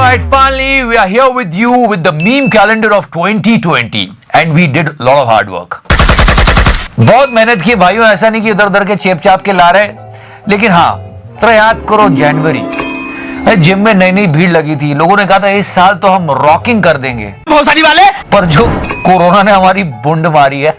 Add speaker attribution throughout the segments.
Speaker 1: Alright, finally we are here with you with the meme calendar of 2020 and we did a lot of hard work. बहुत मेहनत की भाइयों, ऐसा नहीं कि इधर उधर के चेप चाप के ला रहे, लेकिन हाँ तो याद करो जनवरी जिम में नई नई भीड़ लगी थी, लोगों ने कहा था इस साल तो हम रॉकिंग कर देंगे बहुत सारी वाले, पर जो कोरोना ने हमारी बुंड मारी है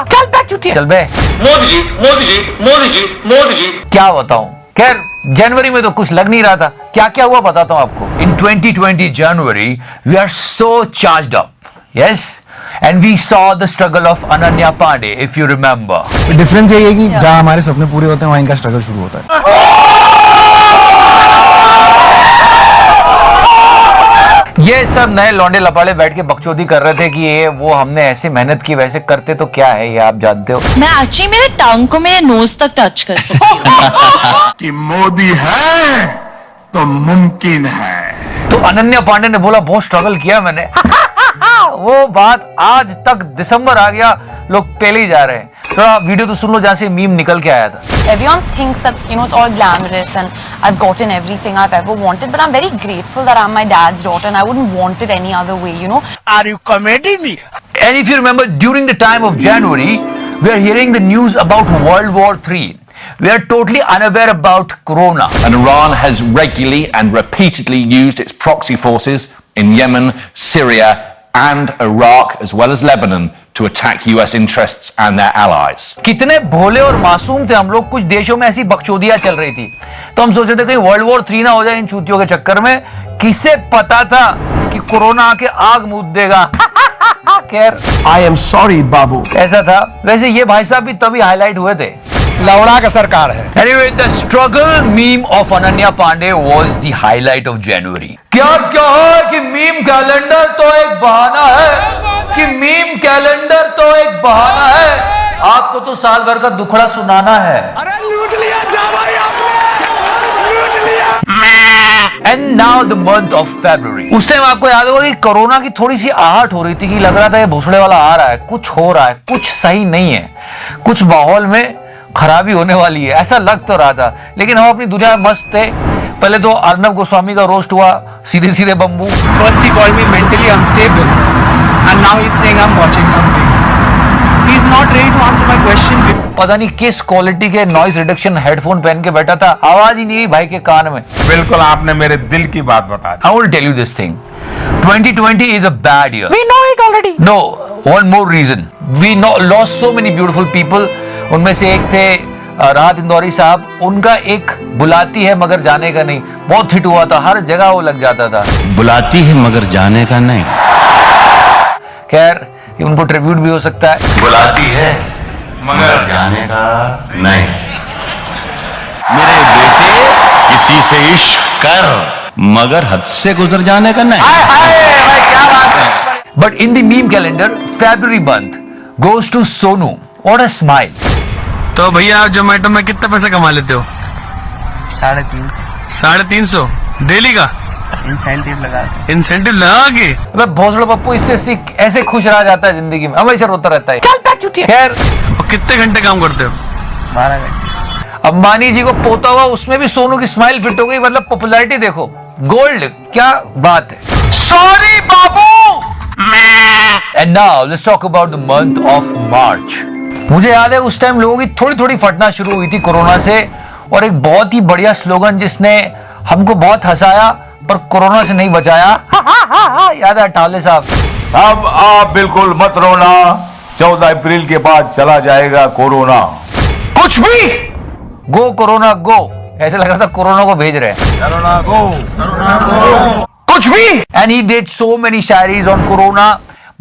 Speaker 1: चल बे चुटिया चल बे मोदी जी मोदी जी मोदी जी मोदी जी क्या बताऊं। खैर जनवरी में तो कुछ लग नहीं रहा था, क्या क्या हुआ बताता हूं आपको। In 2020 January we are so charged up, yes, and we saw the struggle of Ananya Pandey, if you remember.
Speaker 2: Difference यही है कि जहां हमारे सपने पूरे होते हैं वहां इनका स्ट्रगल शुरू होता है।
Speaker 1: ये सब नए लौंडे लपाड़े बैठ के बकचोदी कर रहे थे कि ये वो हमने ऐसे मेहनत की, वैसे करते तो क्या है, ये आप जानते हो।
Speaker 3: मैं एक्चुअली मेरे टंग को मेरे नोज तक टच कर सकती हूँ।
Speaker 4: कि मोदी है तो मुमकिन है।
Speaker 1: तो अनन्या पांडे ने बोला बहुत स्ट्रगल किया मैंने वो बात आज तक दिसंबर आ गया, लोग पहले ही जा रहे हैं। थोड़ा वीडियो तो सुन लो जहां से मीम निकल के आया था।
Speaker 5: Everyone thinks that it's all glamorous and I've gotten everything I've ever wanted, but I'm very grateful that I'm my dad's daughter and I wouldn't want it any other way,
Speaker 4: Are you committing me?
Speaker 1: And if you remember, during the time of January, we are hearing the news about World War III. We are totally unaware about Corona.
Speaker 6: And Iran has regularly and repeatedly used its proxy forces in Yemen, Syria, and Iraq, as well as Lebanon, to attack US interests and their allies.
Speaker 1: कितने भोले और मासूम थे हम लोग, कुछ देशों में ऐसी बकचोदियां चल रही थी तो हम सोच रहे थे कहीं वर्ल्ड वॉर 3 ना हो जाए इन चूतियों के चक्कर में। किसे पता था कि कोरोना आके आग मूद देगा। खैर
Speaker 4: I am sorry, बाबू।
Speaker 1: ऐसा था। वैसे ये भाई साहब भी तभी हाईलाइट हुए थे,
Speaker 4: लौड़ा का सरकार है।
Speaker 1: Anyway, the struggle meme of Ananya Pandey was the highlight of January. क्या है कि मीम कैलेंडर तो एक बहाना है, कि मीम कैलेंडर तो एक बहाना है, आपको तो साल भर का दुखड़ा सुनाना है।
Speaker 4: अरे लूट लिया जा भाई आपने, लूट लिया।
Speaker 1: And now the month of February. उस टाइम आपको याद होगा कि कोरोना की थोड़ी सी आहट हो रही थी कि लग रहा था ये भोसड़े वाला आ रहा है, कुछ हो रहा है, कुछ सही नहीं है, कुछ माहौल में खराबी होने वाली है, ऐसा लग तो रहा था। लेकिन हम अपनी दुनिया में मस्त थे। पहले तो अर्नब गोस्वामी का रोस्ट हुआ, सीधे सीधे bamboo.
Speaker 7: First he called me mentally unstable and now he's saying I'm watching something. He's not ready to answer my question.
Speaker 1: पता नहीं किस क्वालिटी के नॉइज रिडक्शन हेडफोन पहन के बैठा था, आवाज ही नहीं आई भाई के कान में।
Speaker 4: बिल्कुल आपने मेरे दिल की बात बता दी।
Speaker 1: I will tell you this thing. 2020 is a bad year. We know it already. No, one more reason. We lost so many beautiful people. उनमें से एक थे राहत इंदौरी साहब, उनका एक बुलाती है मगर जाने का नहीं बहुत हिट हुआ था, हर जगह वो लग जाता था।
Speaker 8: बुलाती है मगर जाने का नहीं।
Speaker 1: खैर उनको ट्रिब्यूट भी हो सकता है।
Speaker 8: बुलाती है मगर जाने का नहीं। मेरे बेटे किसी से इश्क कर मगर हद से गुजर जाने का नहीं।
Speaker 1: क्या बात है। But in the meme calendar February month goes to Sonu. What a smile.
Speaker 7: तो भैया आप जोमेटो में कितना पैसा कमा लेते हो? 350 डेली का इंसेंटिव लगा के।
Speaker 1: भोसड़ो पप्पू इससे सीख ऐसे खुश रहा जाता है जिंदगी में, हमेशा रोता रहता है। खैर
Speaker 7: कितने घंटे काम करते हो?
Speaker 2: 12 घंटे।
Speaker 1: अंबानी जी को पोता हुआ उसमें भी सोनू की स्माइल फिट हो गई, मतलब पॉपुलैरिटी देखो, गोल्ड, क्या बात है। Sorry Babu. And now let's talk about the month of March. मुझे याद है उस टाइम लोगों की थोड़ी थोड़ी फटना शुरू हुई थी कोरोना से, और एक बहुत ही बढ़िया स्लोगन जिसने हमको बहुत हंसाया पर कोरोना से नहीं बचाया। याद है अटाले साहब?
Speaker 9: अब आप बिल्कुल मत रोना, 14 अप्रैल के बाद चला जाएगा कोरोना।
Speaker 1: कुछ भी गो कोरोना गो, ऐसे लग रहा था कोरोना को भेज रहे हैं।
Speaker 9: कोरोना गो, कोरोना गो।
Speaker 1: कुछ भी। And he did so many shayaris on corona,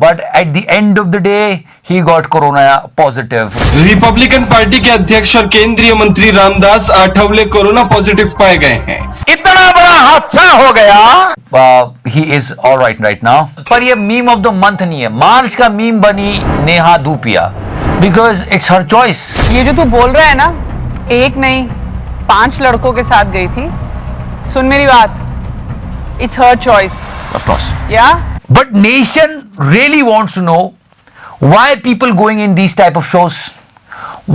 Speaker 1: but at the end of the day he got corona positive.
Speaker 10: Republican party के अध्यक्ष और केंद्रीय मंत्री रामदास आठवले कोरोना पॉजिटिव पाए गए हैं।
Speaker 9: इतना बड़ा हादसा हो गया।
Speaker 1: He is all right now. पर ये मीम ऑफ द मंथ नहीं है, मार्च का मीम बनी Neha Dhupia, because it's her choice.
Speaker 11: ये जो तू बोल रहा है ना, एक नहीं 5 लड़कों के साथ गई थी, सुन मेरी बात, it's her choice.
Speaker 1: Of course.
Speaker 11: Yeah?
Speaker 1: But nation really wants to know why people going in these type of shows.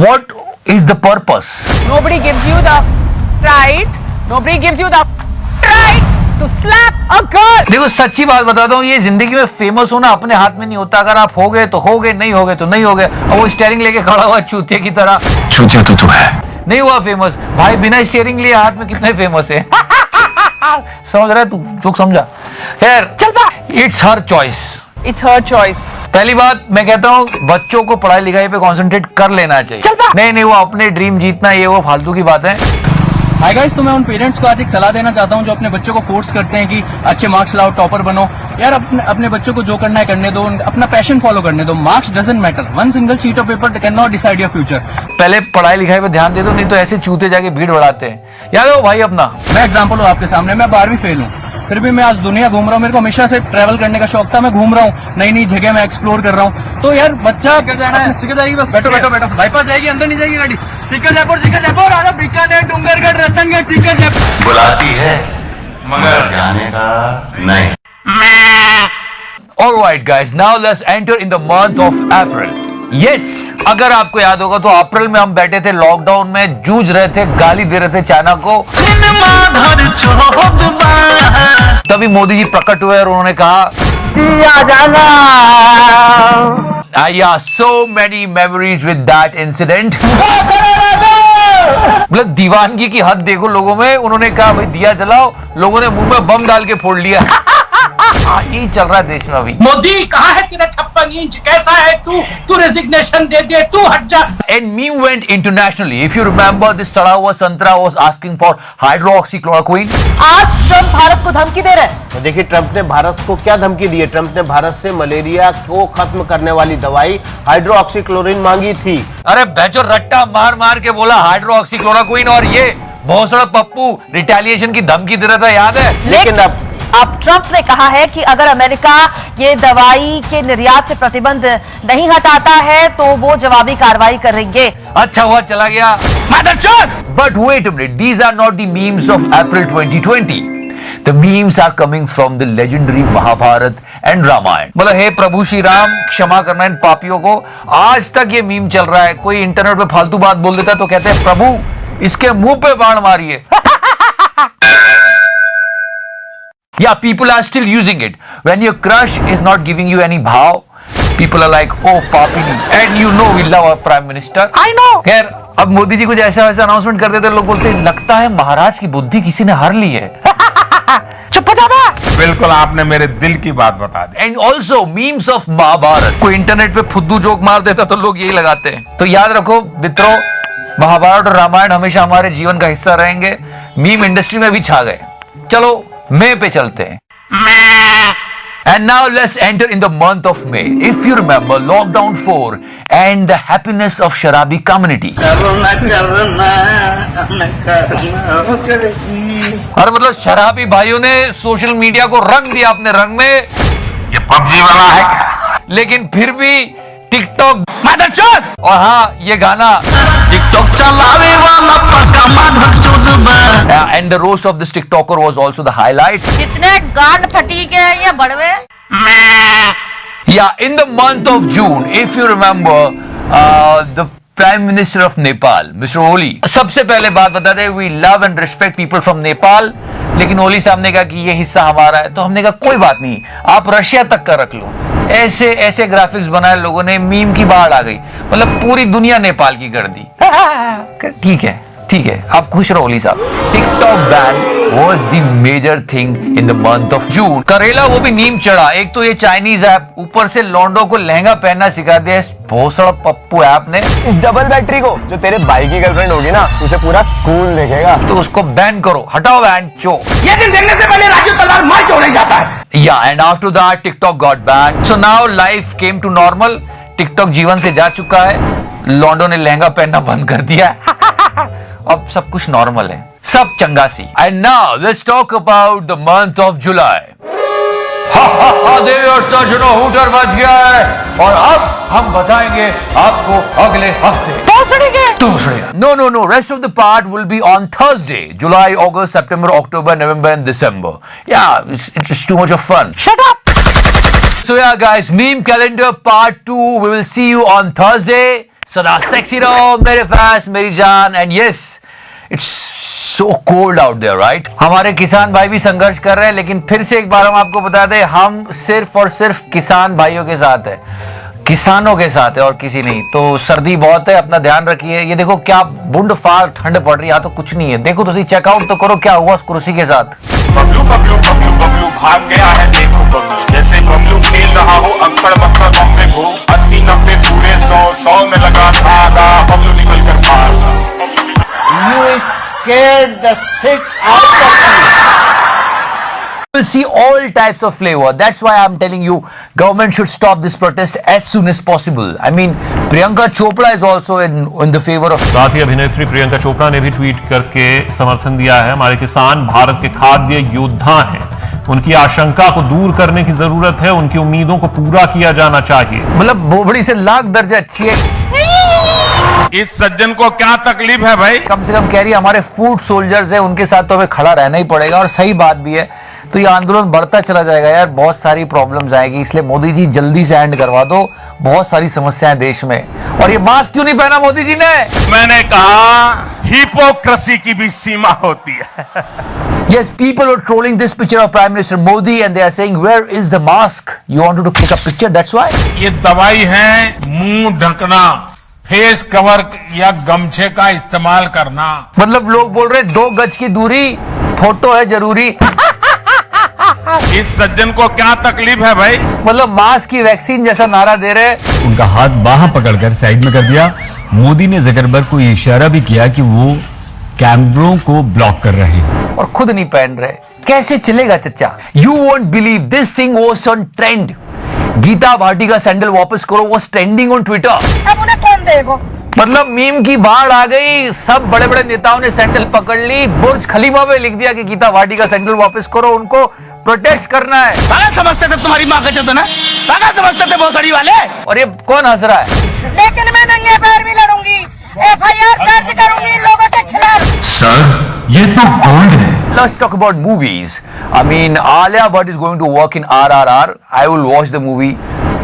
Speaker 1: What is the purpose?
Speaker 11: Nobody gives you the right. Nobody gives you the right to slap a girl.
Speaker 1: देखो सच्ची बात बताता हूँ, ये जिंदगी में famous होना अपने हाथ में नहीं होता। अगर आप हो गए तो हो गए, नहीं हो गए तो नहीं हो गए। और वो स्टीयरिंग लेके खड़ा हुआ चूतिया की तरह,
Speaker 8: चूतिया तो तू है।
Speaker 1: नहीं हुआ फेमस भाई। बिना स्टीयरिंग लिए हाथ में कितने फेमस है। समझ रहा है तू? जोक समझा? खैर चल पा। It's her choice.
Speaker 11: It's her choice.
Speaker 1: पहली बात मैं कहता हूँ, बच्चों को पढ़ाई लिखाई पे कंसंट्रेट कर लेना चाहिए। नहीं वो अपने ड्रीम जीतना, ये वो फालतू की बात है।
Speaker 7: हाय गाइस, तो मैं उन पेरेंट्स को आज एक सलाह देना चाहता हूं जो अपने बच्चों को फोर्स करते हैं कि अच्छे मार्क्स लाओ, टॉपर बनो। यार अपने बच्चों को जो करना है करने दो, अपना पैशन फॉलो करने दो। Marks doesn't matter, one single sheet of paper can not decide your future.
Speaker 1: पहले पढ़ाई लिखाई पे ध्यान दे दो, नहीं तो ऐसे चूते जाके भीड़ बढ़ाते हैं। याद हो भाई अपना?
Speaker 7: मैं एग्जाम्पल हूँ आपके सामने, मैं 12वीं फेल हूँ, फिर भी मैं आज दुनिया घूम रहा हूँ। मेरे को हमेशा से ट्रैवल करने का शौक था, मैं घूम रहा हूँ, नई नई जगह मैं एक्सप्लोर कर रहा हूँ। तो यार बच्चा कर जाना है, सीकर जाएगी बस। बैठो बैठो बैठो, बाईपास जाएगी, अंदर नहीं जाएगी गाड़ी। सीकर जयपुर आना, बीकानेर, डूंगरगढ़, रतनगढ़, सीकर जयपुर।
Speaker 8: बुलाती है मगर जाने का नहीं।
Speaker 1: Alright guys, now let's enter in the month of April. Yes, अगर आपको याद होगा तो अप्रैल में हम बैठे थे लॉकडाउन में, जूझ रहे थे, गाली दे रहे थे चाइना को। तभी मोदी जी प्रकट हुए और उन्होंने कहा yeah, so many memories with that incident. मतलब दीवानगी की हद देखो लोगों में। उन्होंने कहा भाई दिया जलाओ, लोगों ने मुंह में बम डाल के फोड़ लिया। यही चल रहा है देश में अभी।
Speaker 12: मोदी कहाँ है तेरा 56 इंच? कैसा है तू रेजिग्नेशन दे दे, तू हट जा।
Speaker 1: And meme went internationally. If you remember, this सड़ा हुआ संतरा was asking for hydroxychloroquine.
Speaker 12: आज ट्रम्प भारत को धमकी दे रहे हैं।
Speaker 13: तो देखिए ट्रम्प ने भारत को क्या धमकी दी है। ट्रम्प ने भारत से मलेरिया को खत्म करने वाली दवाई हाइड्रोक्सीक्लोरोक्विन मांगी थी।
Speaker 1: अरे बेचो रट्टा मार मार के बोला हाइड्रोक्सीक्लोरोक्विन, और ये भोसड़ा पप्पू रिटेलिएशन की धमकी दे रहा था, याद है?
Speaker 13: लेकिन
Speaker 12: अब ट्रम्प ने कहा है कि अगर अमेरिका ये दवाई के निर्यात से प्रतिबंध नहीं हटाता है तो वो जवाबी कार्रवाई करेंगे।
Speaker 1: अच्छा हुआ चला गया। But wait a minute, these are not the memes of April 2020. The memes are coming from the legendary Mahabharat and Ramayana. मतलब हे प्रभु श्री राम, क्षमा करना इन पापियों को। आज तक ये मीम चल रहा है। कोई इंटरनेट पे फालतू बात बोल देता है तो कहते हैं प्रभु इसके मुंह पे बाण मारिए। Yeah, people are still using it. When your crush is not giving you any bhav, people are like, oh papini, and you know we love our prime minister. I know. खैर अब मोदी जी कुछ ऐसा वैसा अनाउंसमेंट कर देते, लोग बोलते हैं लगता है महाराज की बुद्धि किसी ने हर ली है। चुप हो जाना।
Speaker 9: बिल्कुल आपने मेरे दिल की बात बता दी।
Speaker 1: And also memes of Mahabharat. कोई इंटरनेट पे फुद्दू जोक मार देता तो लोग यही लगाते हैं। तो याद रखो मित्रों, महाभारत और रामायण हमेशा हमारे जीवन का हिस्सा रहेंगे। मीम इंडस्ट्री में भी छा गए। चलो May पे चलते हैं। And now let's enter in the month of May. If you remember lockdown 4 and the happiness of Sharabi community. और मतलब शराबी भाइयों ने सोशल मीडिया को रंग दिया अपने रंग में।
Speaker 9: ये पबजी वाला है क्या?
Speaker 1: लेकिन फिर भी टिकटॉक और हाँ ये गाना टिकटॉक चलावे वाला पक्का माधरचोद। And the roast of this TikToker was also the highlight.
Speaker 12: कितने गांड फटी के ये बड़वे।
Speaker 1: Yeah, in the month of June, if you remember, the Prime Minister of Nepal, Mr. Oli. सबसे पहले बात बता दें, we love and respect people from Nepal. लेकिन ओली साहब ने कहा कि ये हिस्सा हमारा है, तो हमने कहा कोई बात नहीं, आप रशिया तक का रख लो। ऐसे ऐसे ग्राफिक्स बनाए लोगों ने, मीम की बाढ़ आ गई। मतलब पूरी दुनिया नेपाल की कर दी। ठीक है ठीक है, आप खुश रहो ओली साहब। TikTok ban was the major thing in the month of June. करेला वो भी नीम चढ़ा। एक तो ये चाइनीज ऐप, ऊपर से लॉन्डो को लहंगा पहनना सिखा दिया इस भोसड़ा पप्पू ऐप ने।
Speaker 13: इस डबल बैटरी को जो तेरे भाई की गर्लफ्रेंड होगी ना, उसे पूरा स्कूल देखेगा।
Speaker 1: तो उसको बैन करो, हटाओ बैन चो।
Speaker 12: ये दिन देखने से पहले राजू तलवार मार क्यों नहीं जाता है?
Speaker 1: Yeah, and after that TikTok got banned. So now life came to normal. TikTok जीवन से जा चुका है। लॉन्डो ने लहंगा पहनना बंद कर दिया। अब सब कुछ नॉर्मल है, सब चंगासी। And now let's talk about the month of July. देवी और सज्जनों, हूटर बज गया है और अब हम बताएंगे आपको अगले हफ्ते। No. Rest of the part will be on Thursday. July, August, September, October, November, and December. Yeah, it's too much of fun. Shut up! So yeah, guys, meme calendar part 2. We will see you on Thursday. सदा sexy रहो मेरे fans, मेरी जान। And yes, it's so cold out there, right? हमारे किसान भाई भी संघर्ष कर रहे हैं, लेकिन फिर से एक बार हम आपको बता दें, हम सिर्फ और सिर्फ किसान भाइयों के साथ है, किसानों के साथ है और किसी नहीं। तो सर्दी बहुत है, अपना ध्यान रखिए। ये देखो क्या बूंद फाड़ ठंड पड़ रही है, यहाँ तो कुछ नहीं है। देखो तो चेकआउट तो करो क्या हुआ उस कुर्सी के साथ।
Speaker 9: बबलू बबलू बबलू बबलू भाग गया है, देखो बबलू जैसे बबलू खेल रहा हो अंकड़ बक्कड़ बम्बे को 80 90 पूरे 100 में लगा धागा, बबलू निकल कर भागा।
Speaker 13: You scared the shit out of me.
Speaker 1: We'll see all types of flavor. That's why I'm telling you, government should stop this protest as soon as possible. I mean, Priyanka Chopra is also in the favor of.
Speaker 14: साथ ही अभिनेत्री प्रियंका चोपड़ा ने भी tweet करके समर्थन दिया है। हमारे किसान भारत के खाद्य योद्धा हैं, उनकी आशंका को दूर करने की जरूरत है, उनकी उम्मीदों को पूरा किया जाना चाहिए।
Speaker 1: मतलब बोबड़ी से लाख दर्जा अच्छी है।
Speaker 9: इस सज्जन को क्या तकलीफ है भाई?
Speaker 1: कम से कम कह रही है हमारे फूड सोल्जर्स है, उनके साथ तो हमें खड़ा रहना ही पड़ेगा, और सही बात भी है। तो ये आंदोलन बढ़ता चला जाएगा यार, बहुत सारी प्रॉब्लम्स आएगी, इसलिए मोदी जी जल्दी से एंड करवा दो, बहुत सारी समस्याएं देश में। और ये मास्क क्यों नहीं पहना मोदी जी ने?
Speaker 9: मैंने कहा हिपोक्रेसी की भी सीमा होती है।
Speaker 1: Yes, people are trolling this picture of Prime Minister Modi and they are saying, where is the mask? You wanted to click a picture, that's why?
Speaker 9: ये दवाई है मुंह ढकना, फेस कवर या गमछे का इस्तेमाल करना।
Speaker 1: मतलब लोग बोल रहे 2 गज की दूरी, फोटो है जरूरी।
Speaker 9: इस सज्जन को क्या तकलीफ है भाई?
Speaker 1: मतलब मास्क की वैक्सीन जैसा नारा दे रहे।
Speaker 2: उनका हाथ बाहर पकड़कर साइड में कर दिया। मोदी ने ज़करबर्ग को इशारा भी किया कि वो कैमरों को ब्लॉक कर रहे हैं
Speaker 1: और खुद नहीं पहन रहे। कैसे चलेगा चच्चा? You won't believe this thing was on trend. Gita Bhati का सैंडल वापस करो was trending on Twitter.
Speaker 12: अब उन्हें कौन देगा?
Speaker 1: मतलब मीम की बाढ़ आ गई, सब बड़े बड़े नेताओं ने सैंडल पकड़ ली, बुर्ज खलीफा पे लिख दिया कि गीता भाटी का सैंडल वापस करो, उनको प्रोटेस्ट करना है।
Speaker 7: पागल समझते थे तुम्हारी माँ का चोदना, पागल समझते थे भोसड़ी वाले।
Speaker 1: और ये कौन हंस रहा है?
Speaker 12: लेकिन मैं नंगे पैर भी लड़ूंगी, FIR दर्ज करूंगी इन लोगों के खिलाफ।
Speaker 8: सर ये तो गोल्ड है।
Speaker 1: Let's talk about movies. I mean, Alia Bhatt is going to work in RRR. I will watch the movie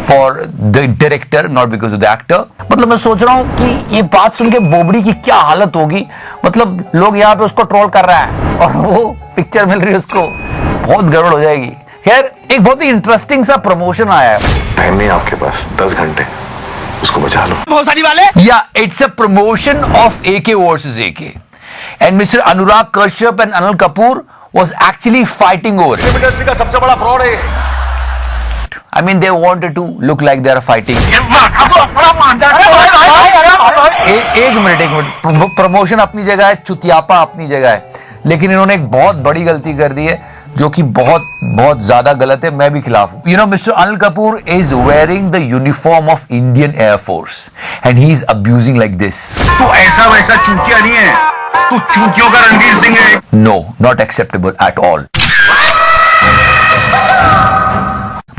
Speaker 1: for the director, not because of the actor. मतलब मैं सोच रहा हूँ कि ये बात सुन के बोबड़ी की क्या हालत होगी। मतलब लोग यहाँ पे उसको ट्रोल कर रहा है और वो पिक्चर मिल रही है उसको, बहुत गड़बड़ हो जाएगी। खैर, एक बहुत ही इंटरेस्टिंग सा प्रमोशन आया है।
Speaker 8: टाइम नहीं आपके पास, 10 घंटे, उसको बचा लो।
Speaker 7: भोसड़ी वाले।
Speaker 1: Yeah, it's a promotion of AK versus AK. And Mr. Anurag Kashyap and Anil Kapoor was actually fighting over it.
Speaker 9: Industry का सबसे बड़ा फ्रॉड है।
Speaker 1: I mean, they wanted to look like they are fighting. एक minute, promotion अपनी जगह है, चुतियापा अपनी जगह है, लेकिन इन्होंने एक बहुत बड़ी गलती कर दी है जो कि बहुत बहुत ज्यादा गलत है। मैं भी खिलाफ हूं। You know, Mr. Anil Kapoor is wearing the uniform of Indian Air Force and he is abusing like this.
Speaker 9: तू ऐसा वैसा चूतिया नहीं है, तू चूतियों का रणवीर सिंह है।
Speaker 1: No, not acceptable at all.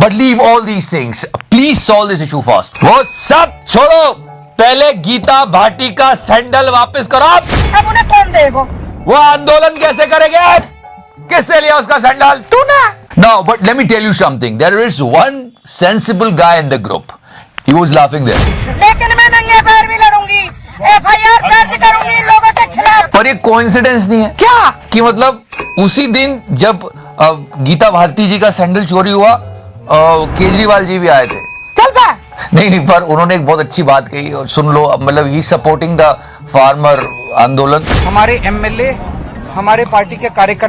Speaker 1: But leave all these things. Please solve this issue fast. वो सब छोड़ो, पहले गीता भाटी का सैंडल वापस करो।
Speaker 12: अब उन्हें कौन देगा?
Speaker 1: वो आंदोलन कैसे करेंगे? किसने लिया उसका सैंडल? तूने। Now, but let me tell you something. There is one sensible guy in the group. He was laughing there.
Speaker 12: लेकिन मैं नंगे पैर भी लड़ूंगी, FIR दर्ज करूंगी इन लोगों के खिलाफ।
Speaker 1: और ये कोइंसिडेंस नहीं है क्या कि मतलब उसी दिन जब गीता भारती जी का सैंडल चोरी हुआ, केजरीवाल जी भी आए थे। चल बे। नहीं, पर उन्होंने एक बहुत अच्छी बात कही और सुन लो, मतलब ही सपोर्टिंग द फार्मर आंदोलन।
Speaker 7: हमारे MLA, हमारे पार्टी के कार्यकर्ता